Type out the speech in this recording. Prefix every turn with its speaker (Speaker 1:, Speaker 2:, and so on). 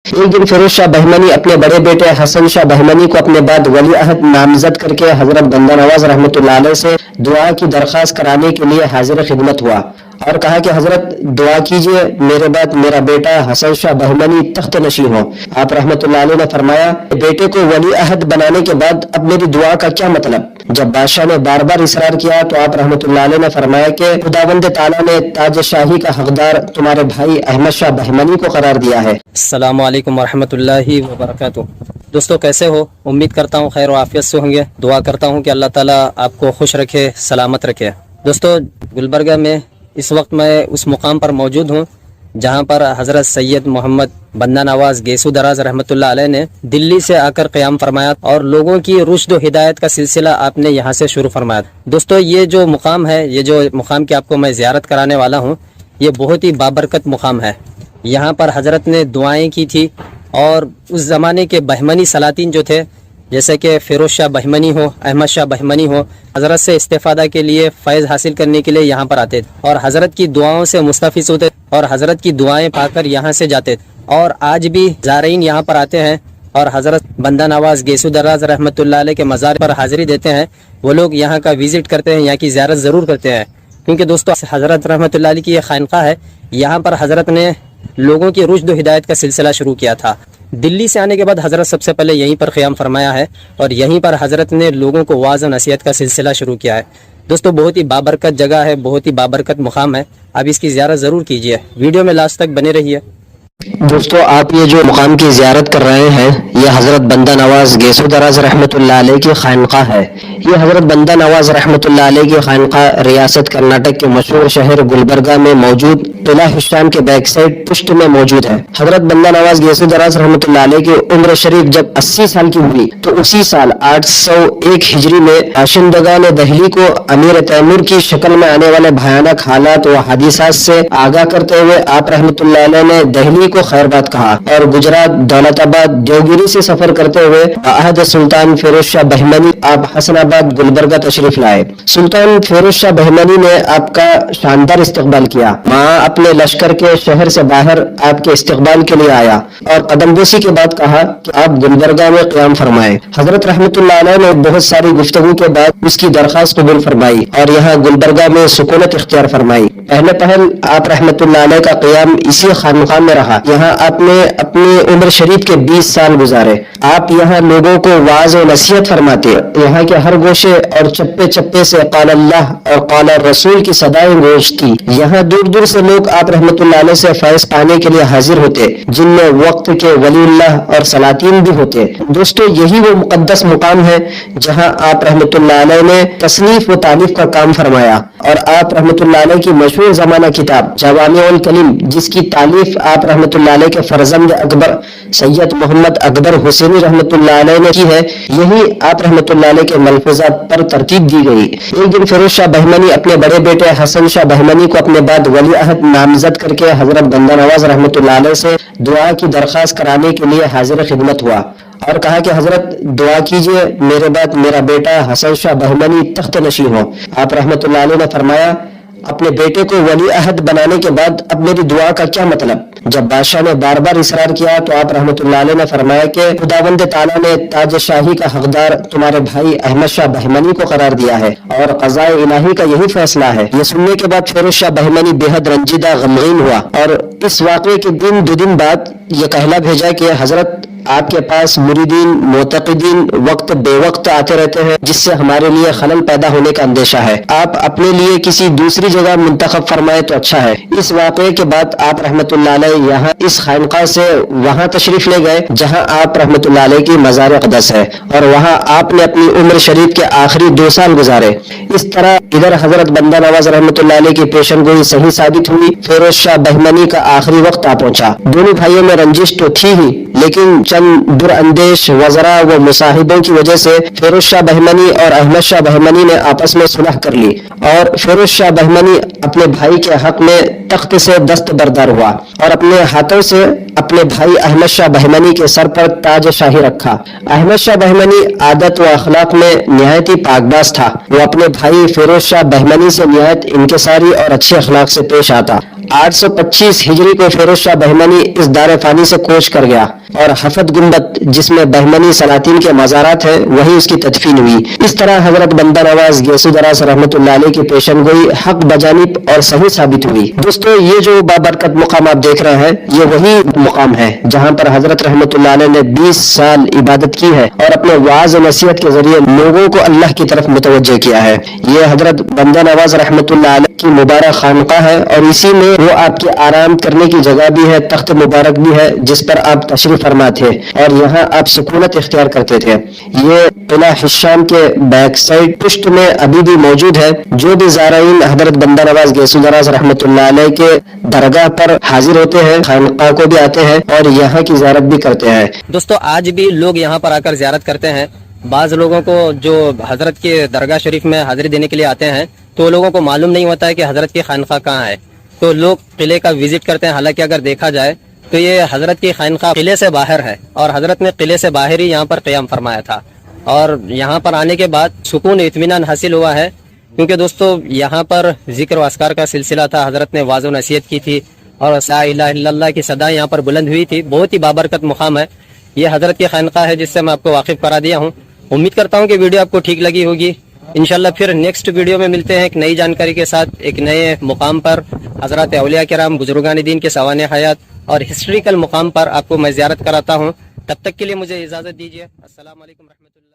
Speaker 1: एक दिन फिरोज शाह बहमनी अपने बड़े बेटे हसन शाह बहमनी को अपने बाद वली अहद नामजद करके हजरत बंदा नवाज रहमतुल्लाह अलैह से दुआ की दरख्वास्त कराने के लिए हाजिर खिदमत हुआ और कहा कि हजरत दुआ कीजिए मेरे बाद मेरा बेटा हसन शाह बहमनी तख्त नशी हो। आप रहमतुल्लाह अलैह ने फरमाया, बेटे को वली अहद बनाने के बाद अब मेरी दुआ का क्या मतलब। जब बादशाह ने बार बार इसरार किया तो आप रहमतुल्लाह अलैह ने फरमाया कि खुदावंद ताला ने ताज शाही का हकदार तुम्हारे भाई अहमद शाह बहमनी को करार दिया है।
Speaker 2: अस्सलामु अलैकुम वरहमतुल्लाहि वबरकातुहू। दोस्तों कैसे हो, उम्मीद करता हूँ खैर आफियत से होंगे। दुआ करता हूँ कि अल्लाह ताला आपको खुश रखे, सलामत रखे। दोस्तों गुलबर्गा में इस वक्त मैं उस मुकाम पर मौजूद हूँ जहाँ पर हज़रत सैयद मोहम्मद बंदा नवाज गेसू दराज रहमतुल्लाह अलैह ने दिल्ली से आकर क़याम फरमाया और लोगों की रुश्द व हिदायत का सिलसिला आपने यहाँ से शुरू फरमाया। दोस्तों ये जो मुकाम है, ये जो मुकाम की आपको मैं ज़ियारत कराने वाला हूँ, ये बहुत ही बाबरकत मुकाम है। यहाँ पर हज़रत ने दुआएँ की थी और उस ज़माने के बहमनी सलातीन जो थे, जैसे कि फिरोज शाह बहमनी हो, अहमद शाह बहमनी हो, हज़रत से इस्तेफ़ादा के लिए फ़ैज़ हासिल करने के लिए यहाँ पर आते थे और हज़रत की दुआओं से मुस्तफ़िज़ होते और हज़रत की दुआएं पाकर यहाँ से जाते थे। और आज भी ज़ारईन यहाँ पर आते हैं और हज़रत बंदा नवाज गेसू दराज रहमतुल्लाह अलैह के मज़ार पर हाज़िरी देते हैं। वो लोग यहाँ का विज़िट करते हैं, यहाँ की ज़ियारत ज़रूर करते हैं, क्योंकि दोस्तों हज़रत रहमतुल्लाह अलैह की ये खानक़ाह है। यहाँ पर हज़रत ने लोगों की रुश्द व हिदायत का सिलसिला शुरू किया था। दिल्ली से आने के बाद हज़रत सबसे पहले यहीं पर क़याम फरमाया है और यहीं पर हज़रत ने लोगों को वाज़ व नसीहत का सिलसिला शुरू किया है। दोस्तों बहुत ही बाबरकत जगह है, बहुत ही बाबरकत मुकाम है। आप इसकी ज़ियारत ज़रूर कीजिए, वीडियो में लास्ट तक बने रहिए।
Speaker 1: दोस्तों आप ये जो मुकाम की ज़ियारत कर रहे हैं, ये हज़रत बंदा नवाज गेसू दराज रहमतुल्लाह अलैह की खानक़ाह है। ये हज़रत बंदा नवाज रहमतुल्लाह अलैह की खानक़ाह रियासत कर्नाटक के मशहूर शहर गुलबर्गा में मौजूद किला हिशाम के बैक साइड पुष्ट में मौजूद है। हज़रत बंदा नवाज गेसू दराज रहमतुल्लाह अलैह की उम्र शरीफ जब 80 साल की हुई तो उसी साल 801 हिजरी में बाशिंदगान दिल्ली को अमीर तैमूर की शक्ल में आने वाले भयानक हालात व हादिसात से आगाह करते हुए आप रहमतुल्लाह अलैह ने दिल्ली को खैरबाद कहा और गुजरात, दौलताबाद, देवगिरी से सफर करते हुए अहद सुल्तान फिरोज शाह बहमनी आप हसनाबाद गुलबर्गा तशरीफ लाए। सुल्तान फिरोज शाह बहमनी ने आपका शानदार इस्तकबाल किया। वहाँ अपने लश्कर के शहर से बाहर आपके इस्तकबाल के लिए आया और कदमबोसी के बाद कहा कि आप गुलबर्गा में क़याम फरमाए। हजरत रहमतुल्लाह अलैह ने बहुत सारी गुफ्तगू के बाद उसकी दरख्वास्त कबूल फरमाई और यहाँ गुलबर्गा में सुकूनत इख्तियार फरमाई। पहले पहल आप रहमतुल्लाह अलैह का क़याम इसी खानक़ाह में रहा। यहाँ आपने अपनी उम्र शरीफ के 20 साल गुजारे। आप यहाँ लोगों को वाज और नसीहत फरमाते। यहाँ के हर गोशे और चप्पे चप्पे से क़ाल अल्लाह और क़ाल रसूल की सदाएं गूंजती। यहाँ दूर दूर से लोग आप रहमतुल्लाह अलैह से फैज़ पाने के लिए हाजिर होते, जिनमें वक्त के वलीउल्लाह और सलातीन भी होते। दोस्तों यही वो मुक़द्दस मुकाम है जहाँ आप रहमतुल्लाह अलैह ने तसनीफ व तालीफ का काम फरमाया और आप रहमतुल्लाह अलैह की मशहूर ज़माना किताब जवामिउल कलीम, जिसकी तालीफ आप रहमतुल्लाह अलैह के फर्जंद अकबर सैयद मोहम्मद अकबर हुसैनी रहमतुल्लाह अलैह ने की है, यही आप रहमतुल्लाह अलैह के मलफूजात पर तरतीब दी गई। एक दिन फिरोज शाह बहमनी अपने बड़े बेटे हसन शाह बहमनी को अपने बाद वली अहद नामजद करके हजरत बंदा नवाज रहमतुल्लाह अलैह से दुआ की दरख्वास्त कराने के लिए हाजिर खिदमत हुआ और कहा कि हजरत दुआ कीजिए मेरे बाद मेरा बेटा हसन शाह बहमनी तख्त नशी हो। आप रहमतुल्लाह अलैह ने फरमाया, अपने बेटे को वली अहद बनाने के बाद अब मेरी दुआ का क्या मतलब। जब बादशाह ने बार बार इसरार किया तो आप रहमतुल्लाह अलैह ने फरमाया कि खुदावंद ताला ने ताज शाही का हकदार तुम्हारे भाई अहमद शाह बहमनी को करार दिया है और क़ज़ाए इलाही का यही फैसला है। ये सुनने के बाद फिरोज शाह बहमनी बेहद रंजीदा गमगीन हुआ और इस वाक़े के दो दिन बाद ये कहला भेजा कि हजरत आपके पास मुरीदीन मोतक़िदीन वक्त बेवक्त आते रहते हैं, जिससे हमारे लिए खलल पैदा होने का अंदेशा है। आप अपने लिए किसी दूसरी जगह मुंतखब फरमाए तो अच्छा है। इस वाक़े के बाद आप रहमतुल्लाह अलैह यहाँ इस खानक़ाह से वहाँ तशरीफ ले गए जहाँ आप रहमतुल्लाह अलैह की मज़ार अक़दस है और वहाँ आपने अपनी उम्र शरीफ के आखिरी 2 साल गुजारे। इस तरह इधर हजरत बंदा नवाज रहमतुल्लाह अलैह की पेशन गोई सही साबित हुई। फिरोज शाह बहमनी का आखिरी वक्त आ पहुंचा। दोनों भाइयों में रंजिश तो थी ही, लेकिन चंद दुरअंदेश वज़रा व मुसाहिबों की वजह से फिरोज शाह बहमनी और अहमद शाह बहमनी ने आपस में सुलह कर ली और फिरोज शाह बहमनी अपने भाई के हक में तख्त से दस्तबरदार हुआ और अपने हाथों से अपने भाई अहमद शाह बहमनी के सर पर ताज शाही रखा। अहमद शाह बहमनी आदत व अखलाक में निहायत ही पाकबाज था। वो अपने भाई फिरोज शाह बहमनी से निहायत इनकिसारी और अच्छे अखलाक से पेश आता। 825 हिजरी को फिरोज शाह बहमनी इस दार फानी से कोच कर गया और हफत गुंबद जिसमें बहमनी सलातीन के मज़ारात हैं वहीं उसकी तदफीन हुई। इस तरह हजरत बंदा नवाज गैसू दराज रहमतुल्लाह अलैह की पेशनगोई हक बजानिब और सही साबित हुई। दोस्तों, ये जो बाबरकत मुकाम आप देख रहे हैं ये वही मुकाम है जहाँ पर हजरत रहमतुल्लाह अलैह ने 20 साल इबादत की है और अपने वाज और नसीहत के जरिए लोगों को अल्लाह की तरफ मुतवज्जे किया है। ये हजरत बंदा नवाज रहमतुल्लाह अलैह की मुबारक खानका है और इसी में वो आपके आराम करने की जगह भी है, तख्त मुबारक भी है जिस पर आप तशरीफ फरमा थे और यहाँ आप सुकूनत इख्तियार करते थे। ये किला हिशाम के बैक साइड पुश्त में अभी भी मौजूद है। जो भी ज़ाराइन हजरत बंदा नवाज गैसू दराज रहमतुल्लाह अलैह के दरगाह पर हाजिर होते हैं, खानका को भी आते हैं और यहाँ की ज़ियारत भी करते हैं।
Speaker 2: दोस्तों, आज भी लोग यहाँ पर आकर ज़ियारत करते हैं। बाज़ लोगों को जो हजरत के दरगाह शरीफ में हाजिरी देने के लिए आते हैं तो लोगों को मालूम नहीं होता है कि हजरत की खानका कहाँ है, तो लोग किले का विजिट करते हैं। हालांकि अगर देखा जाए तो ये हजरत की खानका किले से बाहर है और हजरत ने किले से बाहर ही यहाँ पर क़याम फरमाया था और यहाँ पर आने के बाद सुकून इत्मीनान हासिल हुआ है। क्योंकि दोस्तों, यहाँ पर जिक्र व अस्कार का सिलसिला था, हजरत ने वाज़ व नसीहत की थी और ला इलाहा इल्लल्लाह की सदा यहाँ पर बुलंद हुई थी। बहुत ही बाबरकत मुकाम है। ये हजरत की खानका है जिससे मैं आपको वाकिफ करा दिया हूँ। उम्मीद करता हूँ कि वीडियो आपको ठीक लगी होगी। इंशाल्लाह फिर नेक्स्ट वीडियो में मिलते हैं एक नई जानकारी के साथ, एक नए मुकाम पर, हजरत औलिया किराम बुजुर्गान दीन के सवाने हयात और हिस्ट्रिकल मुकाम पर आपको मैं ज़ियारत कराता हूँ। तब तक के लिए मुझे इजाज़त दीजिए। अस्सलाम वालेकुम रहमतुल्लाह।